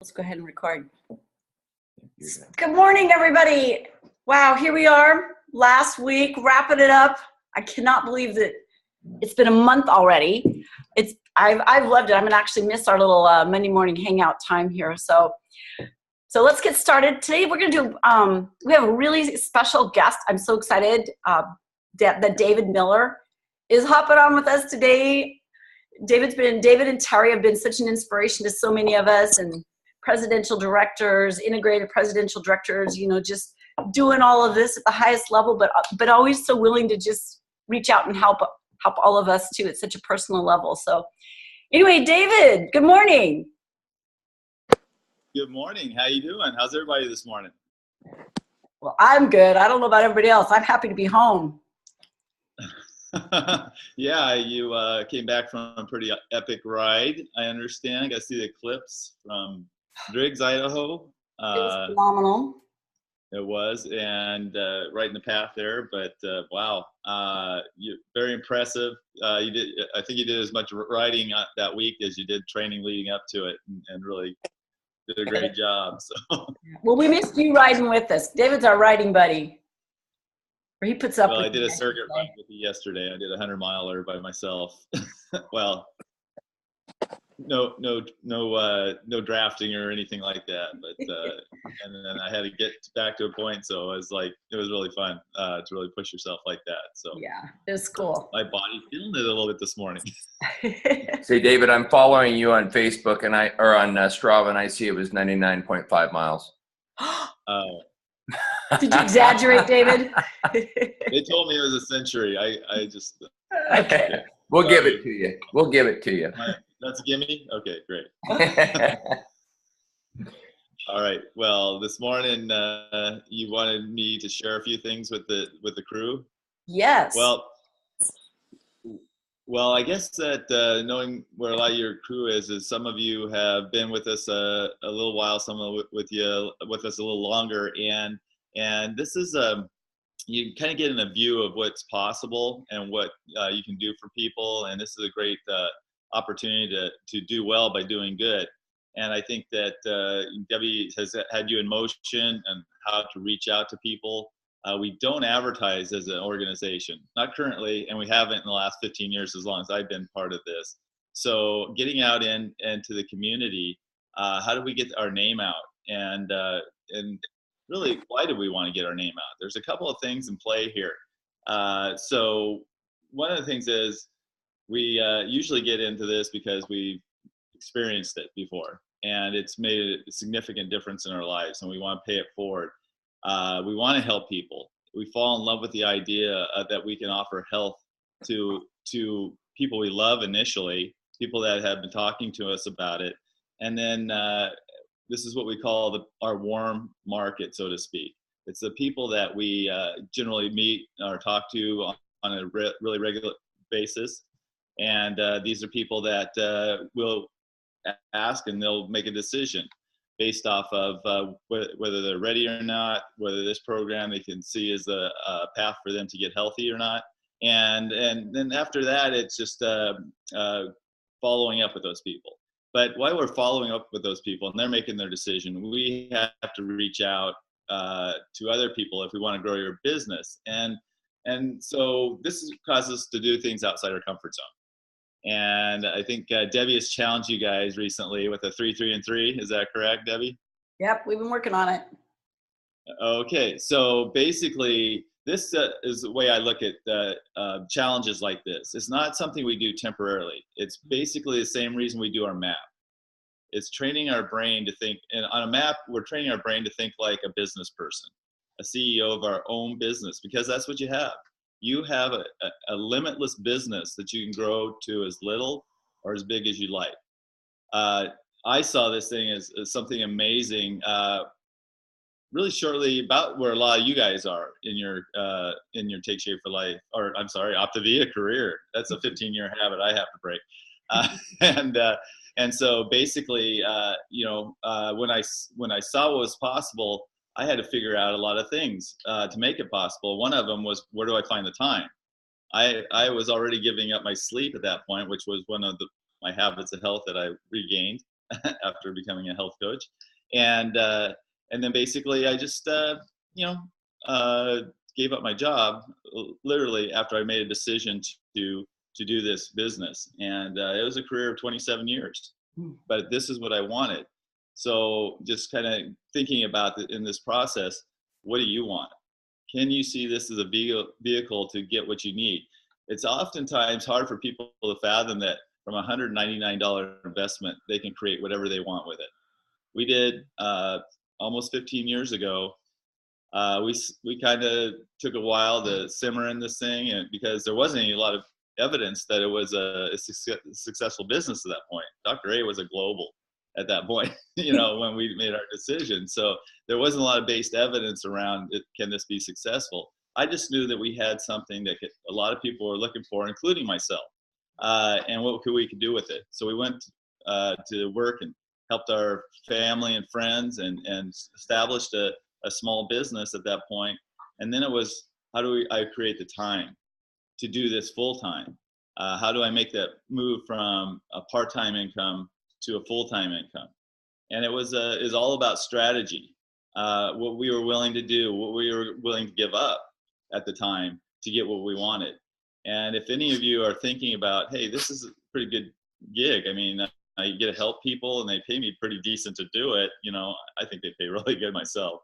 Let's go ahead and record. Good morning, everybody. Wow, here we are. Last week, wrapping it up. I cannot believe that it's been a month already. I've loved it. I'm gonna actually miss our little Monday morning hangout time here. So let's get started. Today we're gonna do. We have a really special guest. I'm so excited that David Miller is hopping on with us today. David and Terry have been such an inspiration to so many of us, and presidential directors, integrated presidential directors, you know, just doing all of this at the highest level, but always so willing to just reach out and help all of us too at such a personal level. So anyway, David, good morning. Good morning. How you doing? How's everybody this morning? Well, I'm good. I don't know about everybody else. I'm happy to be home. Yeah, you came back from a pretty epic ride, I understand. I got to see the clips from Driggs, Idaho. It was phenomenal. It was, and right in the path there. But wow, you very impressive. You did. I think you did as much riding that week as you did training leading up to it, and really did a great job. So. Well, we missed you riding with us. David's our riding buddy. He puts up. Well, with I did a circuit ride with you yesterday. I did a 100-miler by myself. Well, no drafting or anything like that. But and then I had to get back to a point, so it was really fun to really push yourself like that. So yeah, it was cool. My body's feeling it a little bit this morning. Say, David, I'm following you on Facebook on Strava, and I see it was 99.5 miles. Did you exaggerate, David? They told me it was a century. I just. Okay. We'll give it to you. We'll give it to you. That's a gimme? Okay, great. All right. Well, this morning you wanted me to share a few things with the crew. Yes. Well, I guess that knowing where a lot of your crew is some of you have been with us a little while, some with us a little longer, and this is you kind of get in a view of what's possible and what you can do for people, and this is a great opportunity to do well by doing good. And I think that Debbie has had you in motion and how to reach out to people. We don't advertise as an organization, not currently, and we haven't in the last 15 years as long as I've been part of this. So getting out into the community, how do we get our name out? And really, why do we want to get our name out? There's a couple of things in play here. So one of the things is we usually get into this because we've experienced it before, and it's made a significant difference in our lives, and we want to pay it forward. We want to help people. We fall in love with the idea that we can offer health to people we love initially, people that have been talking to us about it, and then this is what we call our warm market, so to speak. It's the people that we generally meet or talk to on a really regular basis, and these are people that will ask and they'll make a decision based off of whether they're ready or not, whether this program they can see as a path for them to get healthy or not. And then after that, it's just following up with those people. But while we're following up with those people and they're making their decision, we have to reach out to other people if we want to grow your business. And so this causes us to do things outside our comfort zone. And I think Debbie has challenged you guys recently with a 3-3-3. Is that correct, Debbie? Yep, we've been working on it. Okay, so basically, this is the way I look at challenges like this. It's not something we do temporarily. It's basically the same reason we do our map. It's training our brain to think, and on a map, we're training our brain to think like a business person, a CEO of our own business, because that's what you have. You have a limitless business that you can grow to as little or as big as you like. I saw this thing as something amazing really shortly about where a lot of you guys are in your Take Shape for Life, or I'm sorry, Optavia career. That's a 15-year habit I have to break. And so basically, when I saw what was possible, I had to figure out a lot of things to make it possible. One of them was, where do I find the time? I was already giving up my sleep at that point, which was one of my habits of health that I regained. after becoming a health coach. And then basically I just, gave up my job literally after I made a decision to do this business. And it was a career of 27 years, but this is what I wanted. So just kind of thinking about it in this process, what do you want? Can you see this as a vehicle to get what you need? It's oftentimes hard for people to fathom that from a $199 investment, they can create whatever they want with it. We did almost 15 years ago. We kind of took a while to simmer in this thing, and because there wasn't a lot of evidence that it was a successful business at that point. Dr. A was a global at that point, when we made our decision. So there wasn't a lot of based evidence around it. Can this be successful? I just knew that we had something that a lot of people were looking for, including myself, and what we could do with it. So we went to work and helped our family and friends and established a small business at that point. And then it was, how do I create the time to do this full time? How do I make that move from a part-time income to a full-time income? And it was all about strategy, what we were willing to do, what we were willing to give up at the time to get what we wanted. And if any of you are thinking about, hey, this is a pretty good gig. I mean, I get to help people and they pay me pretty decent to do it. I think they pay really good myself.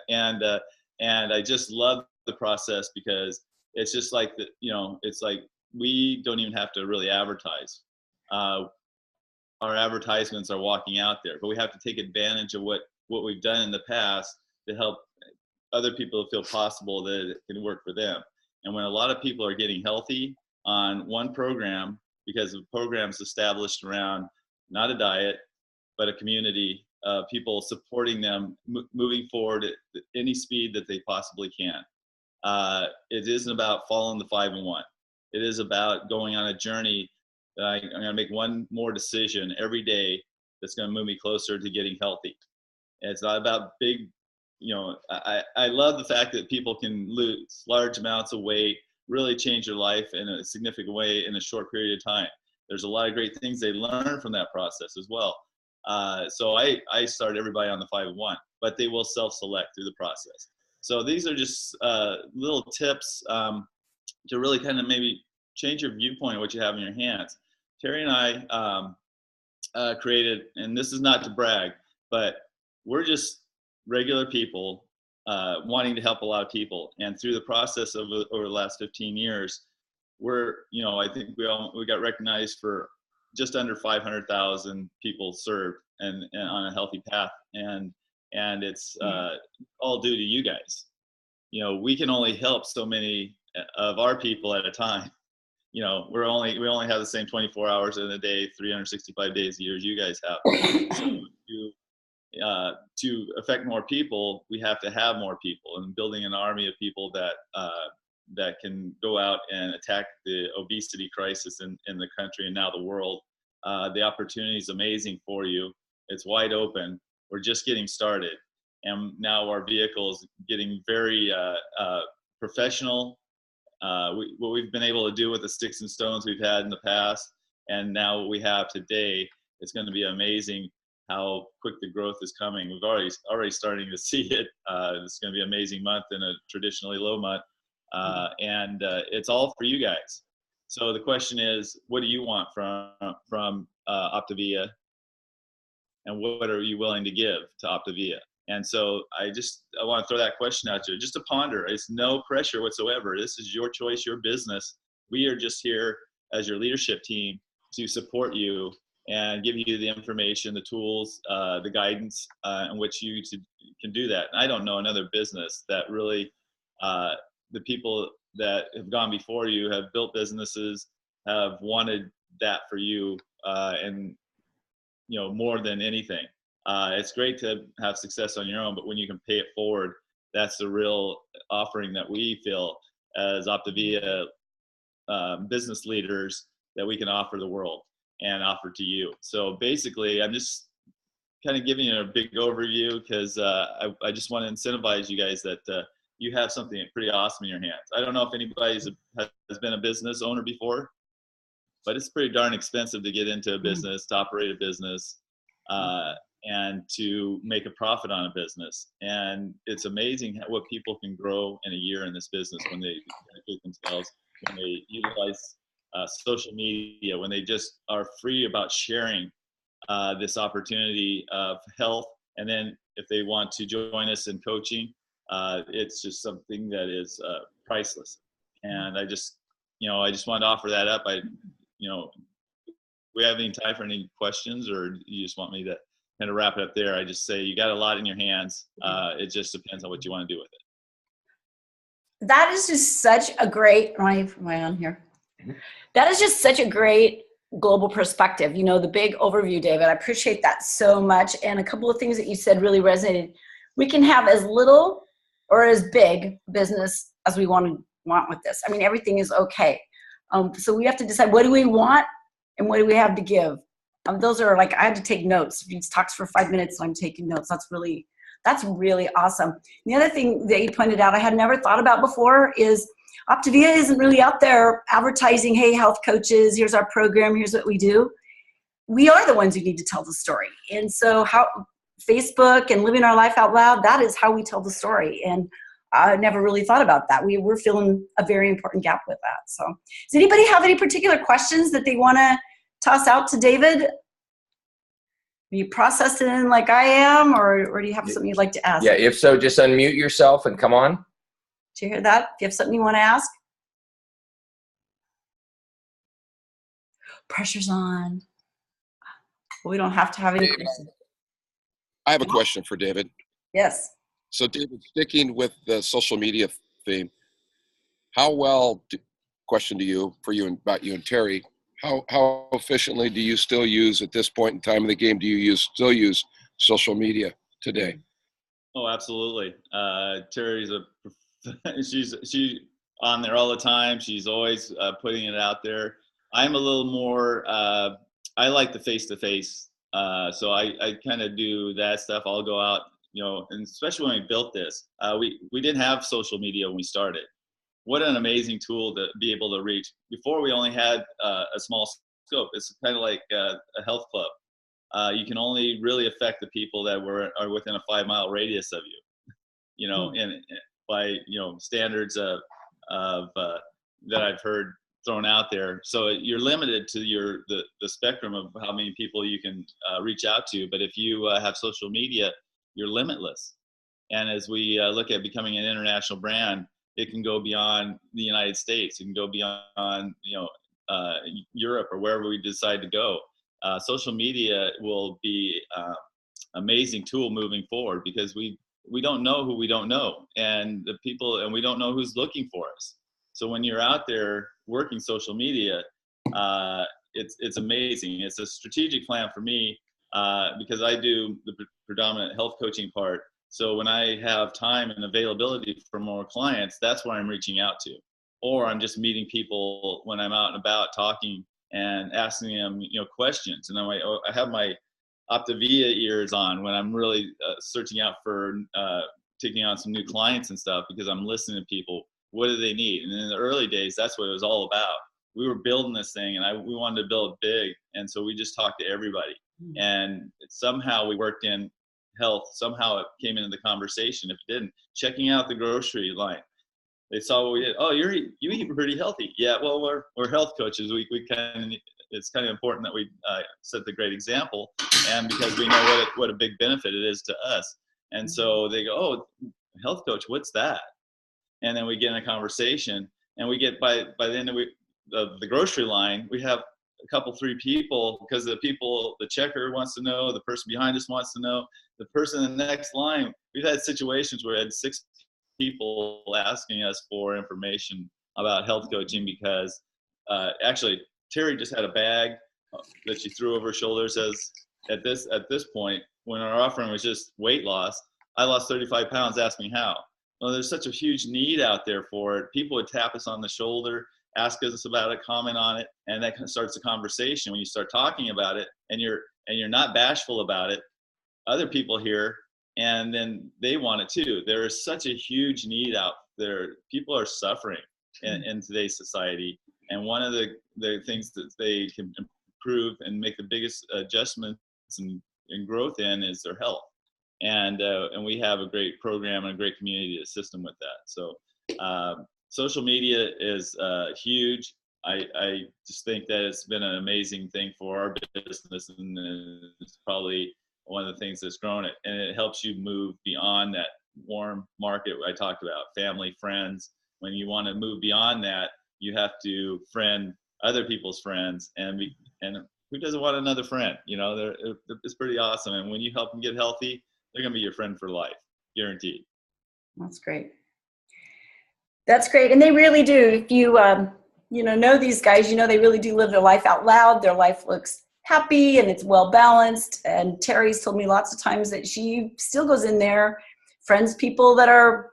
and I just love the process because it's just like it's like we don't even have to really advertise. Our advertisements are walking out there, but we have to take advantage of what we've done in the past to help other people feel possible that it can work for them. And when a lot of people are getting healthy on one program, because the program's established around not a diet, but a community, people supporting them moving forward at any speed that they possibly can. It isn't about following the 5 and 1. It is about going on a journey that I'm going to make one more decision every day that's going to move me closer to getting healthy. And it's not about big, I love the fact that people can lose large amounts of weight, really change their life in a significant way in a short period of time. There's a lot of great things they learn from that process as well. So I start everybody on the 5 and 1, but they will self-select through the process. So these are just little tips to really kind of maybe change your viewpoint of what you have in your hands. Terry and I created, and this is not to brag, but we're just regular people wanting to help a lot of people. And through the process of over the last 15 years, I think we got recognized for just under 500,000 people served and on a healthy path. And it's all due to you guys. We can only help so many of our people at a time. We only have the same 24 hours in a day, 365 days a year as you guys have. So to affect more people, we have to have more people, and building an army of people that can go out and attack the obesity crisis in the country and now the world. The opportunity is amazing for you. It's wide open. We're just getting started. And now our vehicle is getting very professional. What we've been able to do with the sticks and stones we've had in the past, and now what we have today, it's going to be amazing how quick the growth is coming. We've already starting to see it. It's going to be an amazing month in a traditionally low month. And it's all for you guys. So the question is, what do you want from Optavia, and what are you willing to give to Optavia? And so I want to throw that question out to you, just to ponder. It's no pressure whatsoever. This is your choice, your business. We are just here as your leadership team to support you and give you the information, the tools, the guidance in which you can do that. And I don't know another business that really, the people that have gone before you have built businesses, have wanted that for you, and more than anything. It's great to have success on your own, but when you can pay it forward, that's the real offering that we feel as Optavia business leaders that we can offer the world and offer to you. So basically, I'm just kind of giving you a big overview because I just want to incentivize you guys that you have something pretty awesome in your hands. I don't know if anybody has been a business owner before, but it's pretty darn expensive to get into a business, to operate a business. and to make a profit on a business. And it's amazing what people can grow in a year in this business when they dedicate themselves, when they utilize social media, when they just are free about sharing this opportunity of health. And then if they want to join us in coaching, it's just something that is priceless. And I just wanted to offer that up. We have any time for any questions, or you just want me to kind of wrap it up there? I just say you got a lot in your hands. It just depends on what you want to do with it. That is just such a great, am I on here? That is just such a great global perspective. The big overview, David. I appreciate that so much. And a couple of things that you said really resonated. We can have as little or as big business as we want with this. I mean, everything is okay. So we have to decide, what do we want and what do we have to give? Those are I had to take notes. If he talks for 5 minutes and I'm taking notes, that's really awesome. The other thing that you pointed out I had never thought about before is Optavia isn't really out there advertising, hey, health coaches, here's our program, here's what we do. We are the ones who need to tell the story. And so Facebook and living our life out loud, that is how we tell the story. And I never really thought about that. We're filling a very important gap with that. So does anybody have any particular questions that they want to toss out to David? Are you processing like I am, or do you have something you'd like to ask? Yeah, if so, just unmute yourself and come on. Did you hear that? Do you have something you want to ask? Pressure's on. We don't have to have any questions. I have a question for David. Yes. So David, sticking with the social media theme, how well, question to you, about you and Terry, how efficiently do you still use at this point in time in the game, still use social media today? Oh, absolutely. Terry's she's on there all the time. She's always putting it out there. I'm a little more, I like the face-to-face. So I kind of do that stuff. I'll go out, and especially when we built this, we didn't have social media when we started. What an amazing tool to be able to reach. Before, we only had a small scope. It's kind of like a health club. You can only really affect the people that are within a 5-mile radius of you, and by standards of that I've heard thrown out there. So you're limited to the spectrum of how many people you can reach out to. But if you have social media, you're limitless. And as we look at becoming an international brand, it can go beyond the United States. It can go beyond Europe or wherever we decide to go. Social media will be amazing tool moving forward, because we don't know who we don't know, and we don't know who's looking for us. So when you're out there working social media, it's amazing. It's a strategic plan for me because I do the predominant health coaching part. So when I have time and availability for more clients, that's where I'm reaching out to. Or I'm just meeting people when I'm out and about talking and asking them, questions. And I have my Optavia ears on when I'm really searching out for taking on some new clients and stuff, because I'm listening to people. What do they need? And in the early days, that's what it was all about. We were building this thing, and we wanted to build big. And so we just talked to everybody. And somehow we worked in health. Somehow it came into the conversation. If it didn't, checking out the grocery line, they saw what we did. Oh, you eat pretty healthy. Yeah, well, we're health coaches. It's kind of important that we set the great example, and because we know what a big benefit it is to us. And so they go, oh, health coach, what's that? And then we get in a conversation, and we get by the end of the grocery line, we have a couple, 3 people, because the checker wants to know, the person behind us wants to know, the person in the next line. We've had situations where we had 6 people asking us for information about health coaching, because actually Terry just had a bag that she threw over her shoulder. Says at this point, when our offering was just weight loss, I lost 35 pounds. Ask me how. Well, there's such a huge need out there for it. People would tap us on the shoulder, ask us about it, comment on it, and that kind of starts a conversation. When you start talking about it, and you're not bashful about it, other people hear, and then they want it too. There is such a huge need out there. People are suffering in today's society, and one of the things that they can improve and make the biggest adjustments and in growth in is their health. And we have a great program and a great community system with that. So social media is huge. I just think that it's been an amazing thing for our business, and it's probably one of the things that's grown it. And it helps you move beyond that warm market I talked about, family, friends. When you want to move beyond that, you have to friend other people's friends, and who doesn't want another friend? It's pretty awesome. And when you help them get healthy, they're going to be your friend for life, guaranteed. That's great. That's great. And they really do. If you, know these guys, they really do live their life out loud. Their life looks happy and it's well balanced. And Terry's told me lots of times that she still goes in there, friends people that are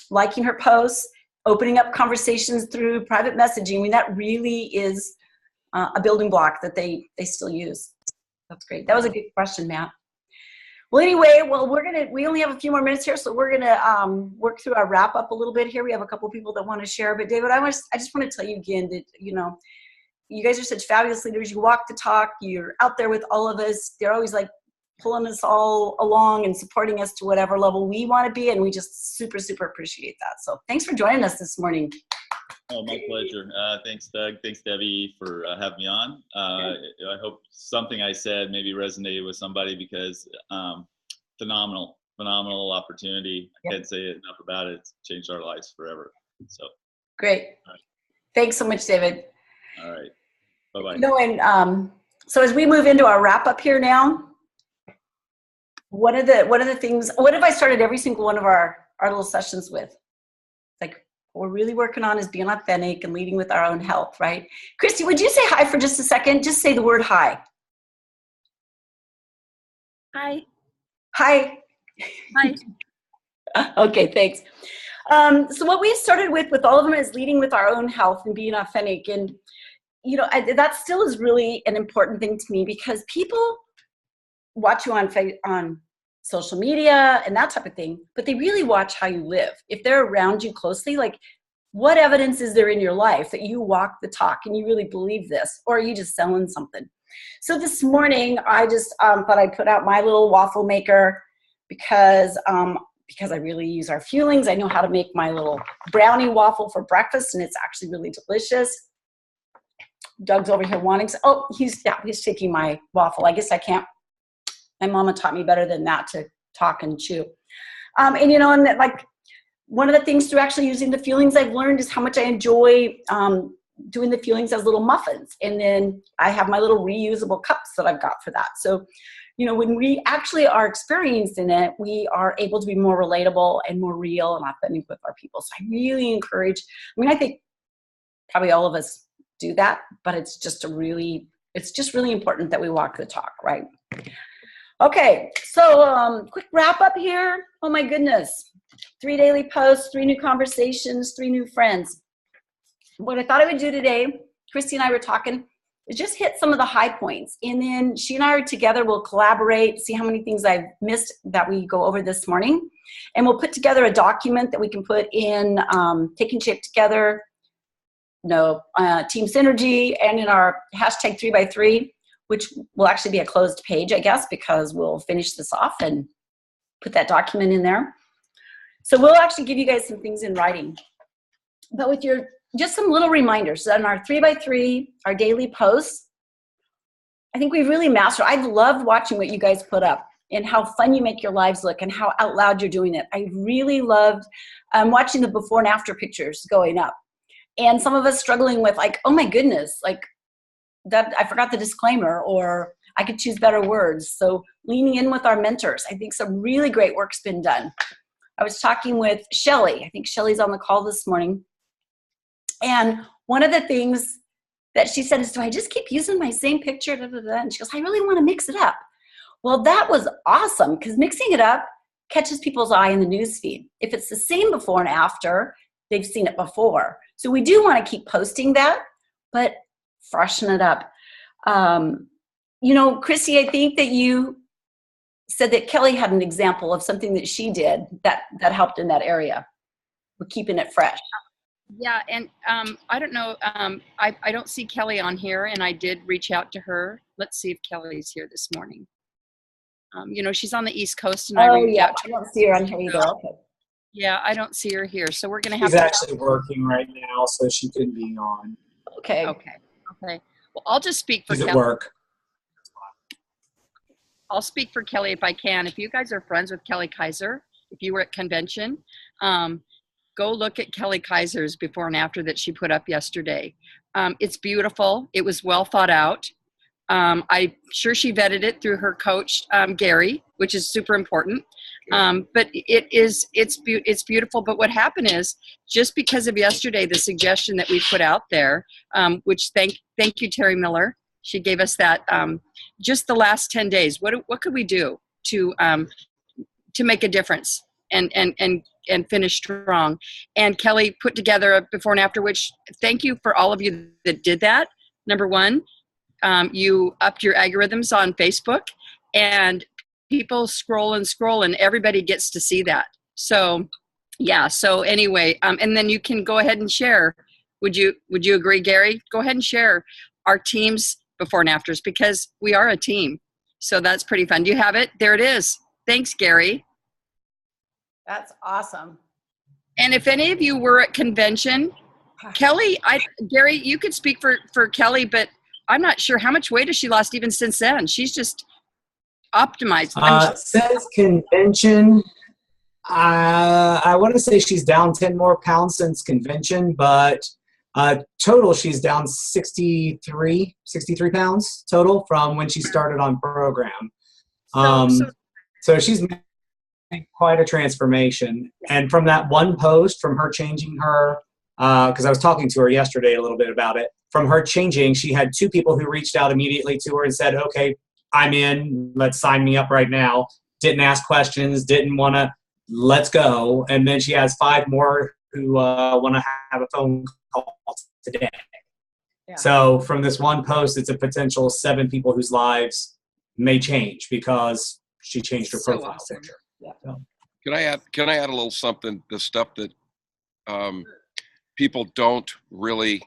liking her posts, opening up conversations through private messaging. I mean, that really is a building block that they still use. That's great. That was a good question, Matt. Well, anyway, we only have a few more minutes here, so we're gonna work through our wrap up a little bit here. We have a couple people that want to share, but David, I just want to tell you again that you guys are such fabulous leaders. You walk the talk. You're out there with all of us. They're always like pulling us all along and supporting us to whatever level we want to be, and we just super, super appreciate that. So thanks for joining us this morning. Oh, my pleasure. Thanks, Doug. Thanks, Debbie, for having me on. I hope something I said maybe resonated with somebody, because phenomenal opportunity. I can't say enough about it. It's changed our lives forever. So great. Right. Thanks so much, David. All right. Bye-bye. And so as we move into our wrap up here now, one of the things, what have I started every single one of our little sessions with? Like, what we're really working on is being authentic and leading with our own health, right? Christy, would you say hi for just a second? Just say the word hi. Hi. Hi. Hi. Okay, thanks. So what we started with all of them is leading with our own health and being authentic. And, that still is really an important thing to me, because people watch you on social media and that type of thing, but they really watch how you live. If they're around you closely, like, what evidence is there in your life that you walk the talk and you really believe this, or are you just selling something? So this morning, I just thought I'd put out my little waffle maker, because I really use our Fuelings. I know how to make my little brownie waffle for breakfast, and it's actually really delicious. Doug's over here wanting to, he's taking my waffle. I guess I can't. My mama taught me better than that, to talk and chew. And like, one of the things through actually using the Fuelings I've learned is how much I enjoy doing the Fuelings as little muffins. And then I have my little reusable cups that I've got for that. So, when we actually are experiencing it, we are able to be more relatable and more real and authentic with our people. So I really encourage, I think probably all of us do that, but it's just really important that we walk the talk, right? Okay, so quick wrap up here. Oh my goodness. 3 daily posts, 3 new conversations, 3 new friends. What I thought I would do today, Christy and I were talking, is just hit some of the high points. And then she and I together will collaborate, see how many things I've missed that we go over this morning. And we'll put together a document that we can put in Taking Shape Together, Team Synergy, and in our hashtag 3x3, which will actually be a closed page, I guess, because we'll finish this off and put that document in there. So we'll actually give you guys some things in writing. But with just some little reminders on our 3x3, our daily posts, I think we've really mastered. I've loved watching what you guys put up and how fun you make your lives look and how out loud you're doing it. I really loved watching the before and after pictures going up. And some of us struggling with, like, oh my goodness, like, that I forgot the disclaimer, or I could choose better words. So leaning in with our mentors. I think some really great work's been done. I was talking with Shelly. I think Shelly's on the call this morning. And one of the things that she said is, do I just keep using my same picture? And she goes, I really want to mix it up. Well, that was awesome, because mixing it up catches people's eye in the newsfeed. If it's the same before and after, they've seen it before. So we do want to keep posting that, but freshen it up. Chrissy, I think that you said that Kelly had an example of something that she did that helped in that area. We're keeping it fresh. Yeah, and I don't know, I don't see Kelly on here, and I did reach out to her. Let's see if Kelly's here this morning. She's on the East Coast, and I Oh, reached yeah. out to I don't see her on here either. Okay. Yeah, I don't see her here, so we're gonna have She's to. actually working right now, so she couldn't be on. Okay. Okay. Well, I'll just speak for She's at Kelly. work. I'll speak for Kelly if I can. If you guys are friends with Kelly Kaiser, if you were at convention, go look at Kelly Kaiser's before and after that she put up yesterday. It's beautiful. It was well thought out. I'm sure she vetted it through her coach, Gary, which is super important. But it's beautiful. But what happened is, just because of yesterday, the suggestion that we put out there, which thank you, Terry Miller. She gave us that just the last 10 days. What could we do to make a difference and finish strong? And Kelly put together a before and after, which thank you for all of you that did that. Number one, you upped your algorithms on Facebook, and people scroll and everybody gets to see that. So yeah, so anyway, and then you can go ahead and share. Would you agree, Gary? Go ahead and share our team's before and afters, because we are a team. So that's pretty fun. Do you have it? There it is. Thanks, Gary. That's awesome. And if any of you were at convention, Kelly, Gary, you could speak for Kelly, but I'm not sure how much weight has she lost even since then. She's just optimized. Since convention, I want to say she's down 10 more pounds since convention, but total she's down 63 pounds total from when she started on program. So she's made quite a transformation. And from that one post, from her changing her, because I was talking to her yesterday a little bit about it, from her changing, she had 2 people who reached out immediately to her and said, okay, I'm in, let's sign me up right now. Didn't ask questions, didn't want to, let's go. And then she has 5 more who want to have a phone call today. Yeah. So from this one post, it's a potential 7 people whose lives may change because she changed her profile awesome. picture. Yeah. So. Can I add a little something? The stuff that people don't really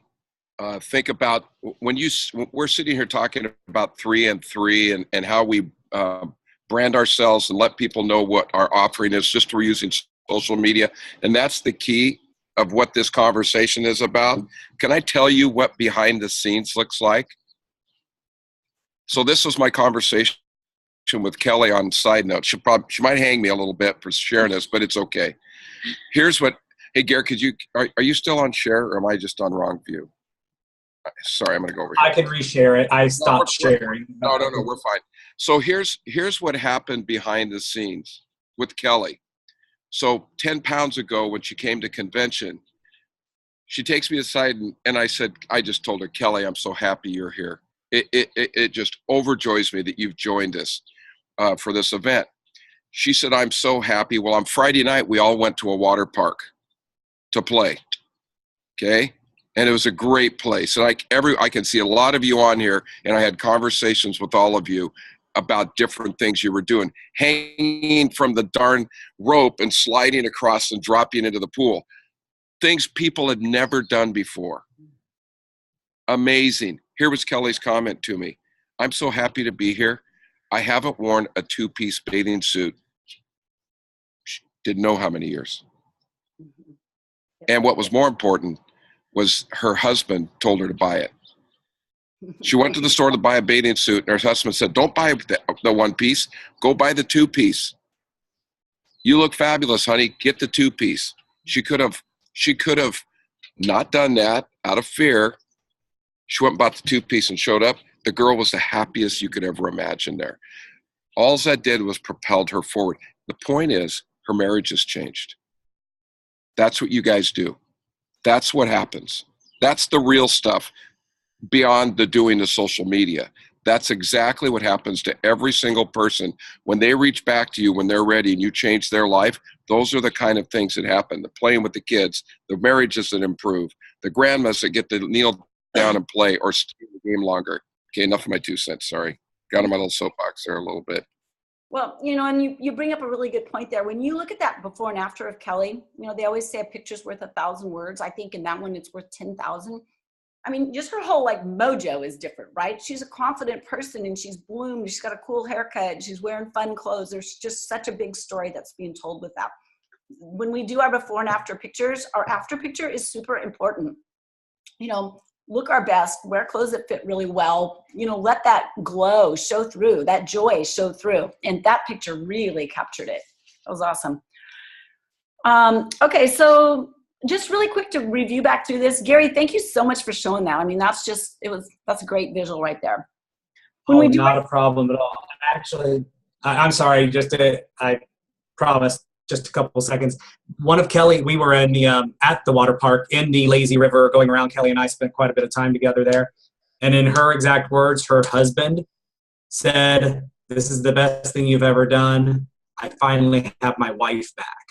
think about when we're sitting here talking about 3 and 3 and how we brand ourselves and let people know what our offering is. Just we're using social media, and that's the key of what this conversation is about. Can I tell you what behind the scenes looks like? So this was my conversation with Kelly on side note. She might hang me a little bit for sharing this, but it's okay. Here's what. Hey, Gary, are you still on share, or am I just on wrong view? Sorry, I'm going to go over here. I can reshare it. I stopped sharing. No, we're fine. So here's what happened behind the scenes with Kelly. So 10 pounds ago, when she came to convention, she takes me aside and I said, I just told her, Kelly, I'm so happy you're here. It just overjoys me that you've joined us for this event. She said, I'm so happy. Well, on Friday night, we all went to a water park to play. Okay. And it was a great place. And I can see a lot of you on here, and I had conversations with all of you about different things you were doing, hanging from the darn rope and sliding across and dropping into the pool. Things people had never done before. Amazing. Here was Kelly's comment to me. I'm so happy to be here. I haven't worn a 2-piece bathing suit. Didn't know how many years. And what was more important was her husband told her to buy it. She went to the store to buy a bathing suit, and her husband said, don't buy the 1-piece, go buy the 2-piece. You look fabulous, honey, get the 2-piece. She could have not done that out of fear. She went and bought the 2-piece and showed up. The girl was the happiest you could ever imagine there. All that did was propelled her forward. The point is, her marriage has changed. That's what you guys do. That's what happens. That's the real stuff beyond the doing the social media. That's exactly what happens to every single person. When they reach back to you, when they're ready and you change their life, those are the kind of things that happen. The playing with the kids, the marriages that improve, the grandmas that get to kneel down and play or stay in the game longer. Okay, enough of my 2 cents, sorry. Got on my little soapbox there a little bit. Well, and you bring up a really good point there. When you look at that before and after of Kelly, they always say a picture's worth 1,000 words. I think in that one, it's worth 10,000. I mean, just her whole like mojo is different, right? She's a confident person and she's bloomed. She's got a cool haircut. She's wearing fun clothes. There's just such a big story that's being told with that. When we do our before and after pictures, our after picture is super important. You know, look our best, wear clothes that fit really well, you know, let that glow show through, that joy show through. And that picture really captured it. That was awesome. Okay, so just really quick to review back through this. Gary, thank you so much for showing that. I mean, that's a great visual right there. Not a problem at all. Actually, I'm sorry, I promised just a couple seconds. One of Kelly, we were in the, at the water park in the lazy river going around. Kelly and I spent quite a bit of time together there. And in her exact words, her husband said, "This is the best thing you've ever done. I finally have my wife back."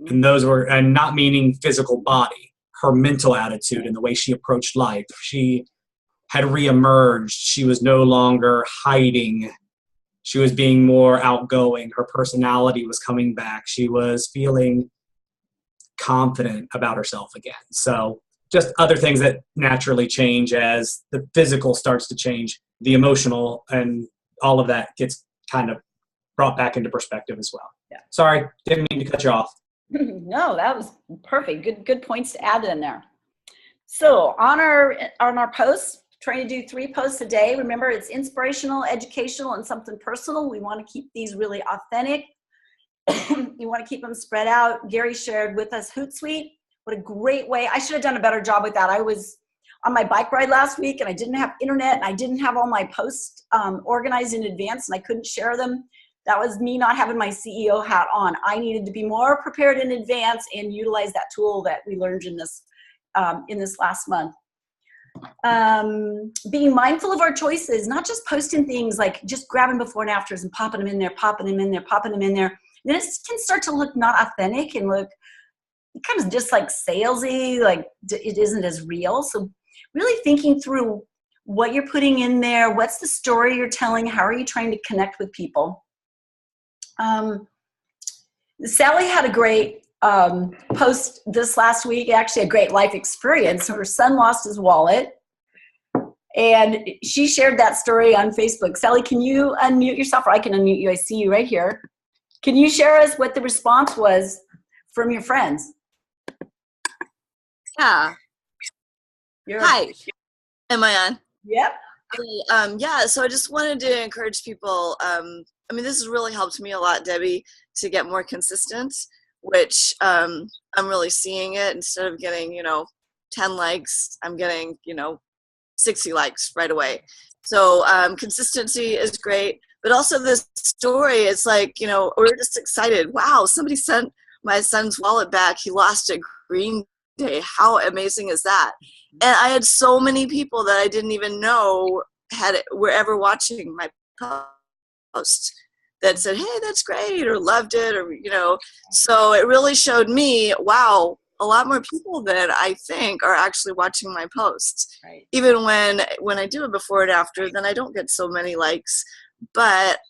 And those were, and not meaning physical body, her mental attitude and the way she approached life. She had reemerged. She was no longer hiding. She was being more outgoing. Her personality was coming back. She was feeling confident about herself again. So just other things that naturally change as the physical starts to change, the emotional and all of that gets kind of brought back into perspective as well. Yeah. Sorry, didn't mean to cut you off. No, that was perfect. Good points to add in there. So on our posts, trying to do 3 posts a day. Remember, it's inspirational, educational, and something personal. We want to keep these really authentic. You want to keep them spread out. Gary shared with us Hootsuite. What a great way. I should have done a better job with that. I was on my bike ride last week and I didn't have internet and I didn't have all my posts organized in advance and I couldn't share them. That was me not having my CEO hat on. I needed to be more prepared in advance and utilize that tool that we learned in this last month. Being mindful of our choices, not just posting things like just grabbing before and afters and popping them in there, popping them in there, popping them in there. Then it can start to look not authentic and look kind of just like salesy, like it isn't as real. So really thinking through what you're putting in there, what's the story you're telling, how are you trying to connect with people? Sally had a great post this last week, actually a great life experience. Her son lost his wallet and she shared that story on Facebook. Sally, can you unmute yourself, or I can unmute you? I see you right here. Can you share us what the response was from your friends? Yeah. Hi. Am I on? Yep. Yeah, so I just wanted to encourage people. I mean, this has really helped me a lot, Debbie, to get more consistent, which I'm really seeing it. Instead of getting, 10 likes, I'm getting, 60 likes right away. So consistency is great. But also this story, it's like, we're just excited. Wow, somebody sent my son's wallet back. He lost it Green Day. How amazing is that? And I had so many people that I didn't even know were ever watching my post that said, hey, that's great, or loved it, or, so it really showed me, wow, a lot more people than I think are actually watching my posts. Right. Even when I do a before and after, then I don't get so many likes, but,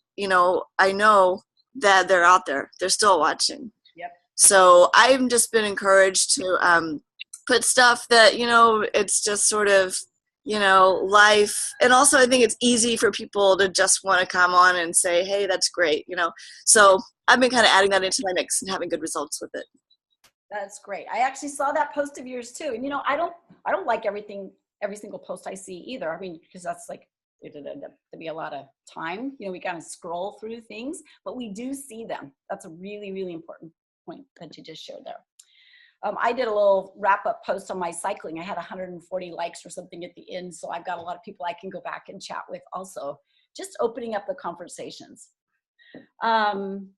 I know that they're out there. They're still watching. Yep. So I've just been encouraged to put stuff that, it's just sort of, life. And also I think it's easy for people to just want to come on and say, hey, that's great, So I've been kind of adding that into my mix and having good results with it. That's great. I actually saw that post of yours too. And I don't like every single post I see either. I mean, because that's like, it'd end up to be a lot of time. We kind of scroll through things, but we do see them. That's a really, really important point that you just showed there. I did a little wrap-up post on my cycling. I had 140 likes or something at the end, so I've got a lot of people I can go back and chat with also, just opening up the conversations. When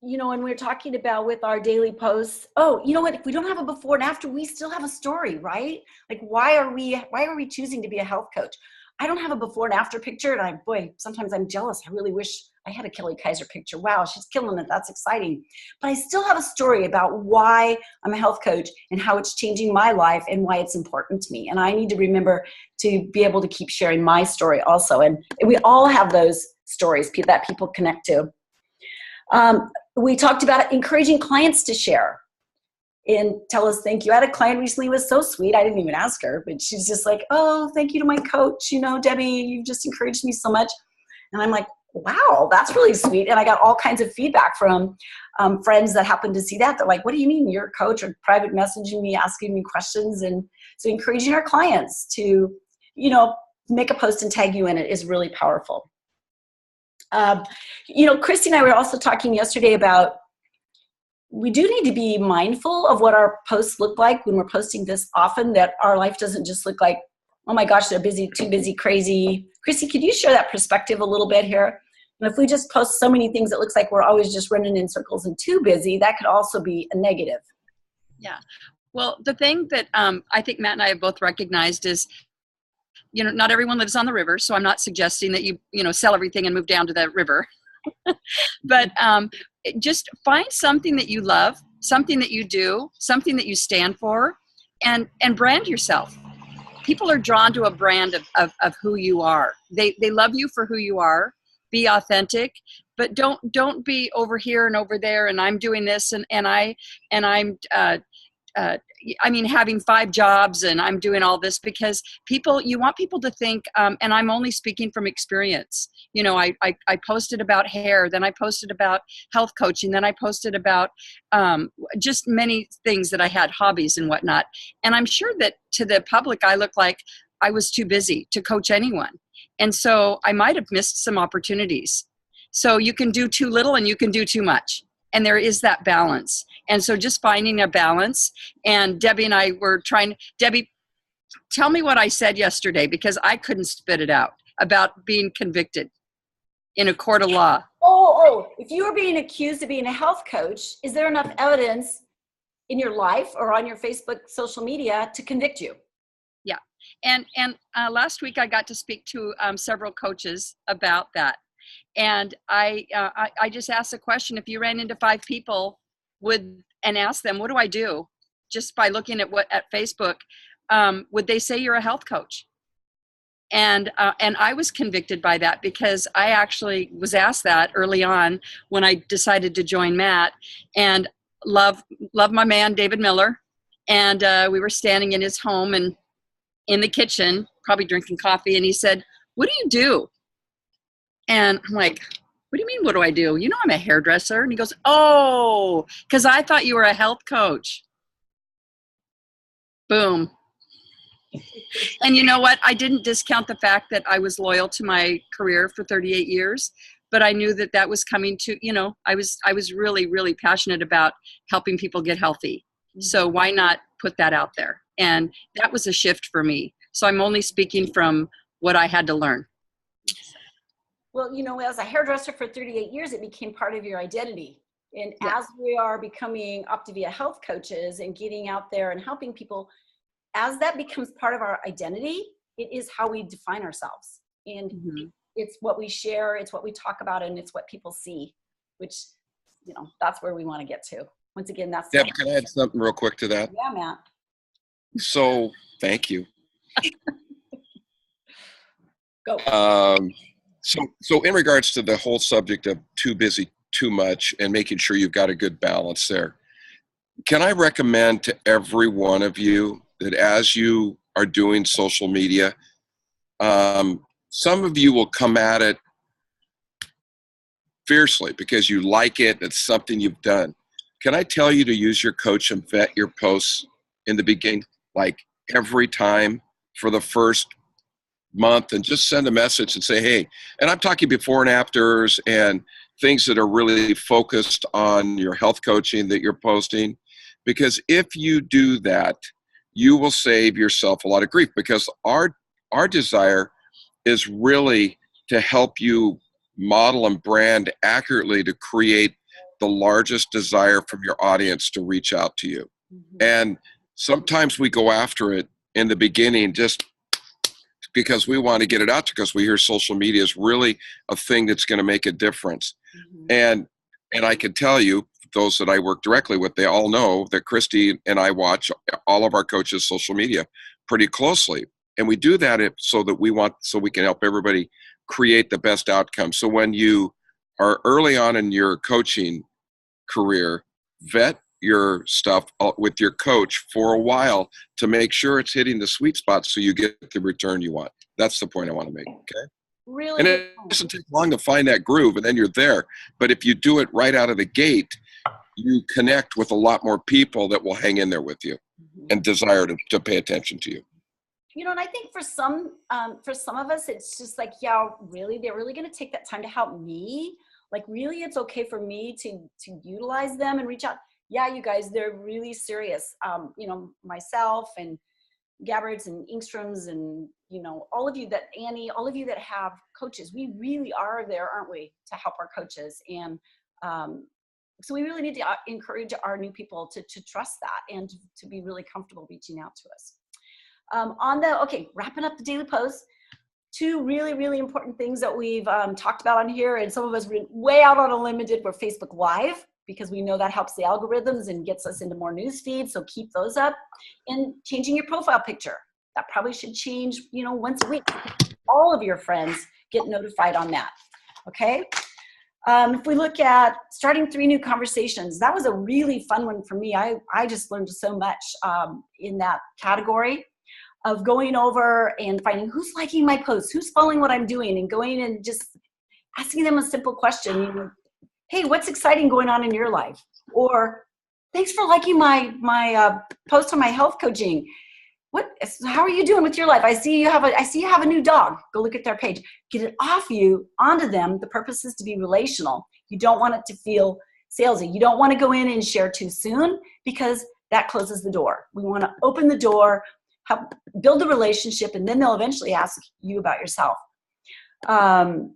we're talking about with our daily posts, you know what, if we don't have a before and after, we still have a story, right? Like, why are we choosing to be a health coach? I don't have a before and after picture, and sometimes I'm jealous. I really wish I had a Kelly Kaiser picture. Wow, she's killing it. That's exciting. But I still have a story about why I'm a health coach and how it's changing my life and why it's important to me. And I need to remember to be able to keep sharing my story also. And we all have those stories that people connect to. We talked about encouraging clients to share. and tell us thank you. I had a client recently who was so sweet. I didn't even ask her, but she's just like, oh, thank you to my coach. You know, Debbie, you've just encouraged me so much. And I'm like, wow, that's really sweet. And I got all kinds of feedback from friends that happened to see that. They're like, what do you mean you're a coach? Or private messaging me, asking me questions. And so encouraging our clients to, you know, make a post and tag you in it is really powerful. You know, Christy and I were also talking yesterday about we do need to be mindful of what our posts look like when we're posting this often, that our life doesn't just look like, oh my gosh, they're busy, too busy, crazy. Christy, could you share that perspective a little bit here? And if we just post so many things, it looks like we're always just running in circles and too busy, that could also be a negative. Yeah. Well, the thing that I think Matt and I have both recognized is, you know, not everyone lives on the river, so I'm not suggesting that you know, sell everything and move down to the river. But just find something that you love, something that you do, something that you stand for, and brand yourself. People are drawn to a brand of who you are. They love you for who you are. Be authentic, but don't be over here and over there and I'm doing this and I'm I mean, having 5 jobs and I'm doing all this, because you want people to think, and I'm only speaking from experience. You know, I posted about hair, then I posted about health coaching, then I posted about just many things that I had, hobbies and whatnot. And I'm sure that to the public, I look like I was too busy to coach anyone. And so I might have missed some opportunities. So you can do too little and you can do too much. And there is that balance. And so just finding a balance. And Debbie and I were trying. Debbie, tell me what I said yesterday, because I couldn't spit it out, about being convicted in a court of law. Oh, if you were being accused of being a health coach, is there enough evidence in your life or on your Facebook social media to convict you? Yeah. And last week I got to speak to several coaches about that. And I just asked a question: if you ran into 5 people and asked them, what do I do? Just by looking at Facebook, would they say you're a health coach? And I was convicted by that, because I actually was asked that early on when I decided to join Matt, and love my man, David Miller. And we were standing in his home and in the kitchen, probably drinking coffee. And he said, what do you do? And I'm like, what do you mean, what do I do? You know, I'm a hairdresser. And he goes, oh, because I thought you were a health coach. Boom. And you know what? I didn't discount the fact that I was loyal to my career for 38 years, but I knew that was coming to, you know, I was really, really passionate about helping people get healthy. So why not put that out there? And that was a shift for me. So I'm only speaking from what I had to learn. Well, you know, as a hairdresser for 38 years, it became part of your identity. And Yeah. as we are becoming Optavia health coaches and getting out there and helping people, as that becomes part of our identity, it is how we define ourselves. And it's what we share, it's what we talk about, and it's what people see, which, you know, that's where we want to get to. Once again, that's— Deb, can I add something real quick to that? Yeah, Matt. So, thank you. Go. So in regards to the whole subject of too busy, too much, and making sure you've got a good balance there, can I recommend to every one of you that as you are doing social media, some of you will come at it fiercely because you like it, it's something you've done. Can I tell you to use your coach and vet your posts in the beginning, like every time for the first month, and just send a message and say, hey, and I'm talking before and afters and things that are really focused on your health coaching that you're posting, because if you do that, you will save yourself a lot of grief, because our desire is really to help you model and brand accurately to create the largest desire from your audience to reach out to you. And sometimes we go after it in the beginning just because we want to get it out, because we hear social media is really a thing that's going to make a difference. And I can tell you, those that I work directly with, they all know that Christy and I watch all of our coaches' social media pretty closely. And we do that so we can help everybody create the best outcome. So when you are early on in your coaching career, vet your stuff with your coach for a while to make sure it's hitting the sweet spot so you get the return you want. That's the point I want to make, okay? Really And good it point. doesn't take long to find that groove, and then you're there. But if you do it right out of the gate, you connect with a lot more people that will hang in there with you and desire to pay attention to you. You know, and I think for some of us, it's just like, yeah, really, they're really going to take that time to help me. Like, really, it's okay for me to utilize them and reach out. Yeah, you guys, they're really serious. You know, myself and Gabbards and Engstroms and, you know, all of you that, Annie, all of you that have coaches, we really are there, aren't we, to help our coaches. And so we really need to encourage our new people to trust that and to be really comfortable reaching out to us. Okay, wrapping up the daily post, 2 really, really important things that we've talked about on here, and some of us were way out on a limb and did were Facebook Live, because we know that helps the algorithms and gets us into more news feeds, so keep those up. And changing your profile picture. That probably should change, you know, once a week. All of your friends get notified on that, okay? If we look at starting 3 new conversations, that was a really fun one for me. I just learned so much in that category of going over and finding who's liking my posts, who's following what I'm doing, and going and just asking them a simple question. You know, hey, what's exciting going on in your life? Or thanks for liking my post on my health coaching. How are you doing with your life? I see you have a new dog. Go look at their page. Get it off you onto them. The purpose is to be relational. You don't want it to feel salesy. You don't want to go in and share too soon, because that closes the door. We want to open the door, help build a relationship, and then they'll eventually ask you about yourself. And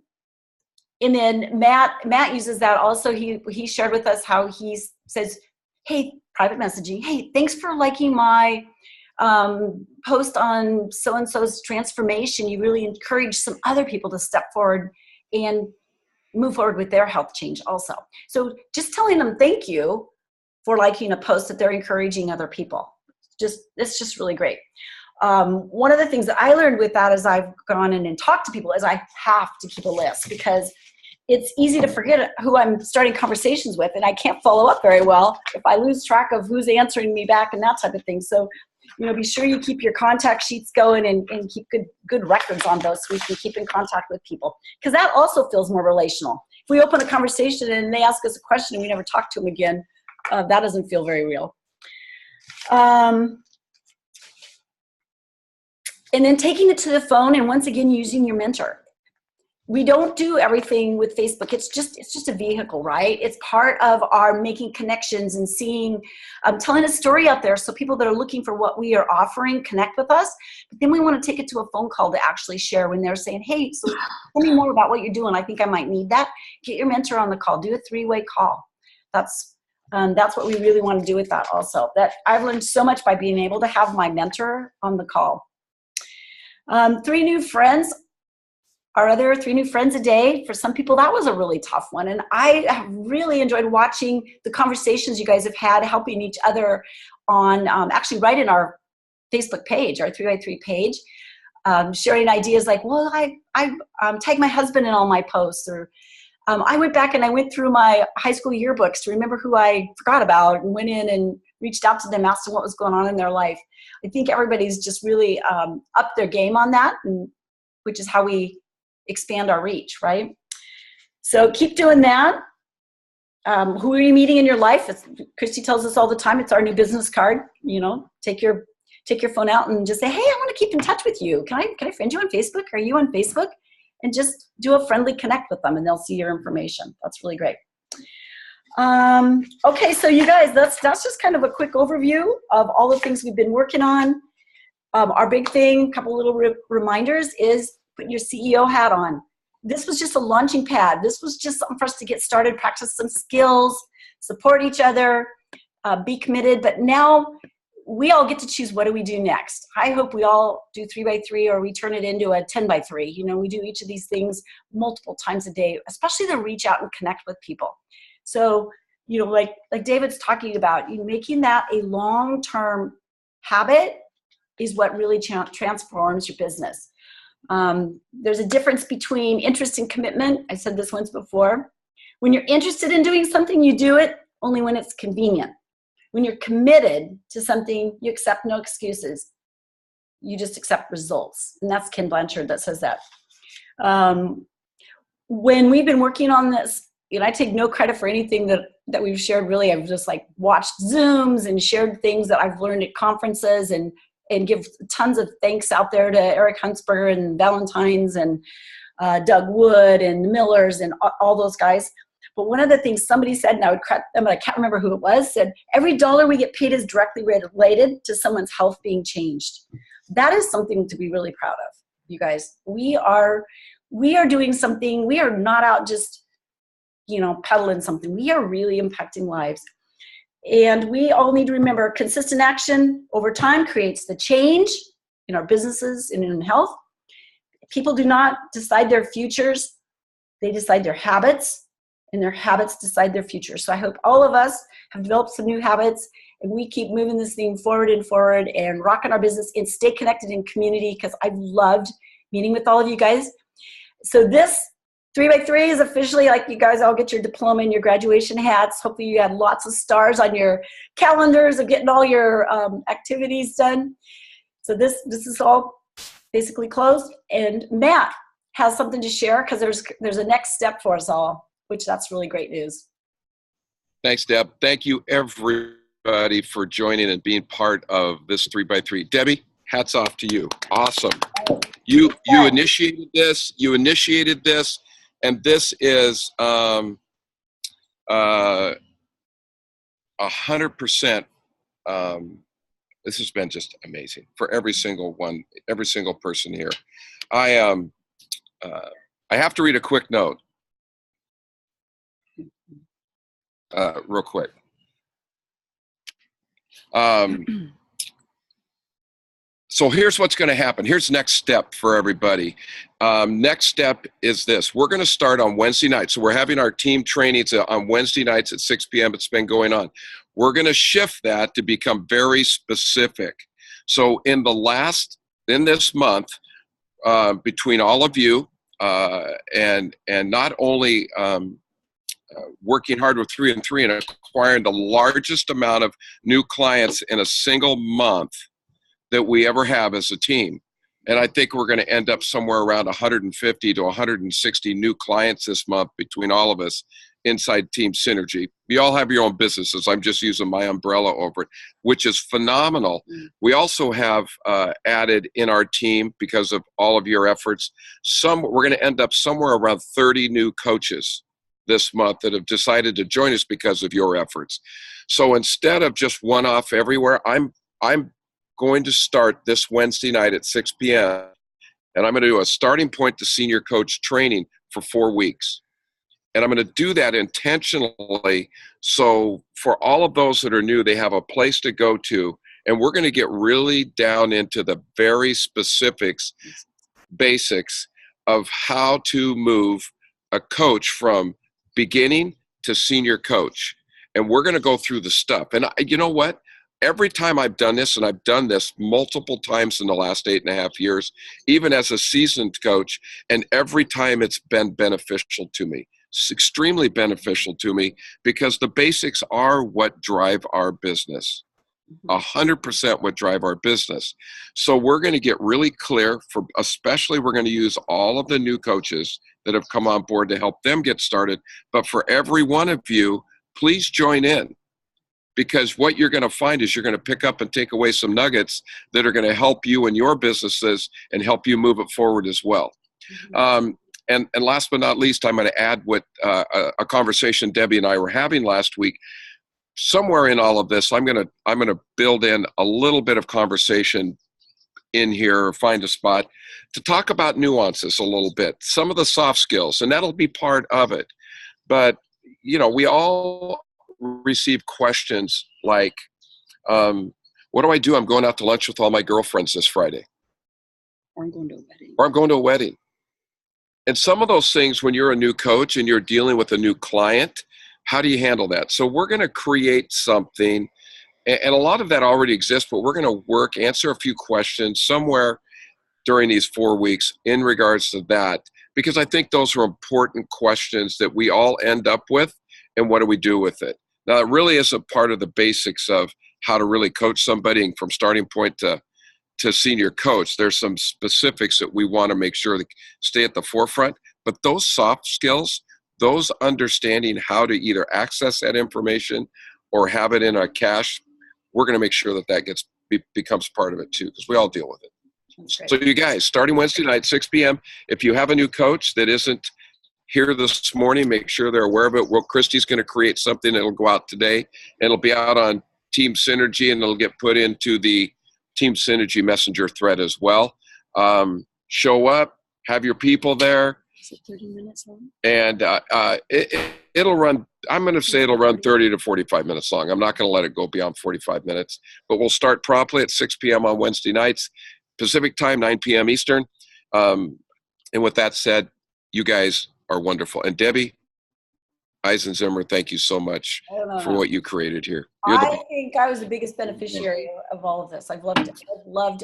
then Matt uses that also. He shared with us how he says, hey, private messaging, hey, thanks for liking my post on so-and-so's transformation. You really encourage some other people to step forward and move forward with their health change also. So just telling them thank you for liking a post, that they're encouraging other people. It's just really great. One of the things that I learned with that as I've gone in and talked to people is I have to keep a list, because it's easy to forget who I'm starting conversations with, and I can't follow up very well if I lose track of who's answering me back and that type of thing. So, you know, be sure you keep your contact sheets going and keep good records on those, so we can keep in contact with people, because that also feels more relational. If we open a conversation and they ask us a question and we never talk to them again, that doesn't feel very real. And then taking it to the phone, and once again using your mentor. We don't do everything with Facebook. It's just a vehicle, right? It's part of our making connections and seeing, telling a story out there, so people that are looking for what we are offering connect with us. But then we want to take it to a phone call to actually share when they're saying, hey, so tell me more about what you're doing. I think I might need that. Get your mentor on the call. Do a 3-way call. That's what we really want to do with that also. That I've learned so much by being able to have my mentor on the call. 3 new friends. Our other 3 new friends a day. For some people, that was a really tough one. And I have really enjoyed watching the conversations you guys have had, helping each other on, actually right in our Facebook page, our 3x3 page, sharing ideas like, well, I tag my husband in all my posts, or I went back and I went through my high school yearbooks to remember who I forgot about, and went in and reached out to them, asked them what was going on in their life. I think everybody's just really upped their game on that, which is how we expand our reach, right? So keep doing that. Who are you meeting in your life? Christy tells us all the time, it's our new business card. You know, take your phone out and just say, hey, I want to keep in touch with you. Can I friend you on Facebook? Are you on Facebook? And just do a friendly connect with them, and they'll see your information. That's really great. Okay, so you guys, that's just kind of a quick overview of all the things we've been working on. Our big thing, couple little reminders, is put your CEO hat on. This was just a launching pad. This was just something for us to get started, practice some skills, support each other, be committed. But now we all get to choose, what do we do next? I hope we all do 3x3, or we turn it into a 10x3. You know, we do each of these things multiple times a day, especially to reach out and connect with people. So, you know, like David's talking about, you making that a long-term habit is what really transforms your business. There's a difference between interest and commitment. I said this once before. When you're interested in doing something, you do it only when it's convenient. when you're committed to something, you accept no excuses. You just accept results. And that's Ken Blanchard that says that. When we've been working on this, I take no credit for anything that we've shared. Really, I've just like watched Zooms and shared things that I've learned at conferences and give tons of thanks out there to Eric Huntsberger and Valentine's and Doug Wood and Millers and all those guys. But one of the things somebody said, and I can't remember who it was, said, every dollar we get paid is directly related to someone's health being changed. That is something to be really proud of, you guys. We are doing something. We are not out just, peddling something. We are really impacting lives. And we all need to remember consistent action over time creates the change in our businesses and in health. People do not decide their futures. They decide their habits, and their habits decide their future. So I hope all of us have developed some new habits, and we keep moving this thing forward and rocking our business and stay connected in community, because I've loved meeting with all of you guys. So this 3x3 is officially, like, you guys all get your diploma and your graduation hats. Hopefully you had lots of stars on your calendars of getting all your activities done. So this is all basically closed. And Matt has something to share, because there's a next step for us all, which that's really great news. Thanks, Deb. Thank you, everybody, for joining and being part of this 3x3. Debbie, hats off to you. Awesome. You initiated this. And this is 100%. This has been just amazing for every single person here. I have to read a quick note, real quick. So here's what's going to happen. Here's next step for everybody. Next step is this. We're going to start on Wednesday night. So we're having our team trainings on Wednesday nights at 6 p.m. It's been going on. We're going to shift that to become very specific. So in this month, between all of you, and not only working hard with 3 and 3 and acquiring the largest amount of new clients in a single month that we ever have as a team. And I think we're going to end up somewhere around 150 to 160 new clients this month between all of us inside Team Synergy. You all have your own businesses. I'm just using my umbrella over it, which is phenomenal. We also have added in our team, because of all of your efforts, we're going to end up somewhere around 30 new coaches this month that have decided to join us because of your efforts. So instead of just one-off everywhere, I'm going to start this Wednesday night at 6 p.m. and I'm going to do a starting point to senior coach training for 4 weeks. And I'm going to do that intentionally. So for all of those that are new, they have a place to go to. And we're going to get really down into the very basics of how to move a coach from beginning to senior coach. And we're going to go through the stuff. And you know what? Every time I've done this, and I've done this multiple times in the last 8.5 years, even as a seasoned coach, and every time it's been beneficial to me. It's extremely beneficial to me, because the basics are what drive our business. 100% what drive our business. So we're going to get really clear, especially we're going to use all of the new coaches that have come on board to help them get started. But for every one of you, please join in. Because what you're going to find is you're going to pick up and take away some nuggets that are going to help you and your businesses and help you move it forward as well. And last but not least, I'm going to add what a conversation Debbie and I were having last week. Somewhere in all of this, I'm going to build in a little bit of conversation in here, or find a spot to talk about nuances a little bit, some of the soft skills, and that'll be part of it. But we all receive questions like, what do I do? I'm going out to lunch with all my girlfriends this Friday. Or I'm going to a wedding. Or I'm going to a wedding. And some of those things, when you're a new coach and you're dealing with a new client, how do you handle that? So we're going to create something, and a lot of that already exists, but we're going to answer a few questions somewhere during these 4 weeks in regards to that, because I think those are important questions that we all end up with, and what do we do with it? Now, it really is a part of the basics of how to really coach somebody from starting point to senior coach. There's some specifics that we want to make sure that stay at the forefront. But those soft skills, those understanding how to either access that information or have it in a cache, we're going to make sure that becomes part of it too, because we all deal with it. So you guys, starting Wednesday night, 6 p.m., if you have a new coach that isn't here this morning, make sure they're aware of it. Well, Christie's going to create something that'll go out today, and it'll be out on Team Synergy, and it'll get put into the Team Synergy Messenger thread as well. Show up, have your people there. Is it 30 minutes long? And it'll run, I'm going to say it'll run 30 to 45 minutes long. I'm not going to let it go beyond 45 minutes. But we'll start promptly at 6 p.m. on Wednesday nights, Pacific time, 9 p.m. Eastern. And with that said, you guys are wonderful. And Debbie Eisenzimmer, thank you so much for what you created here. I think I was the biggest beneficiary of all of this. I've loved it. I've loved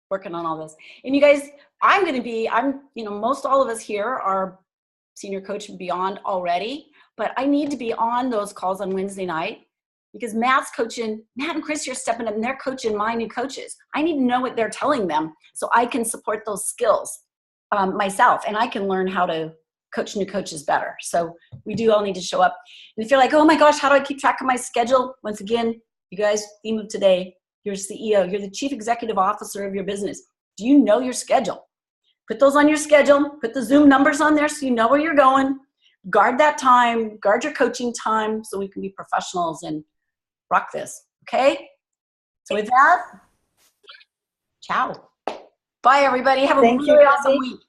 working on all this. And you guys, most all of us here are senior coach and beyond already, but I need to be on those calls on Wednesday night because Matt and Christie are stepping up and they're coaching my new coaches. I need to know what they're telling them so I can support those skills myself, and I can learn how to coach new coaches better. So we do all need to show up. And if you're like, oh my gosh, how do I keep track of my schedule? Once again, you guys, theme of today, you're CEO, you're the chief executive officer of your business. Do you know your schedule? Put those on your schedule, put the Zoom numbers on there so you know where you're going. Guard that time, guard your coaching time so we can be professionals and rock this, okay? So with that, ciao. Bye everybody, have a really awesome week.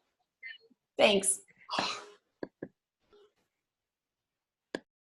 Thanks.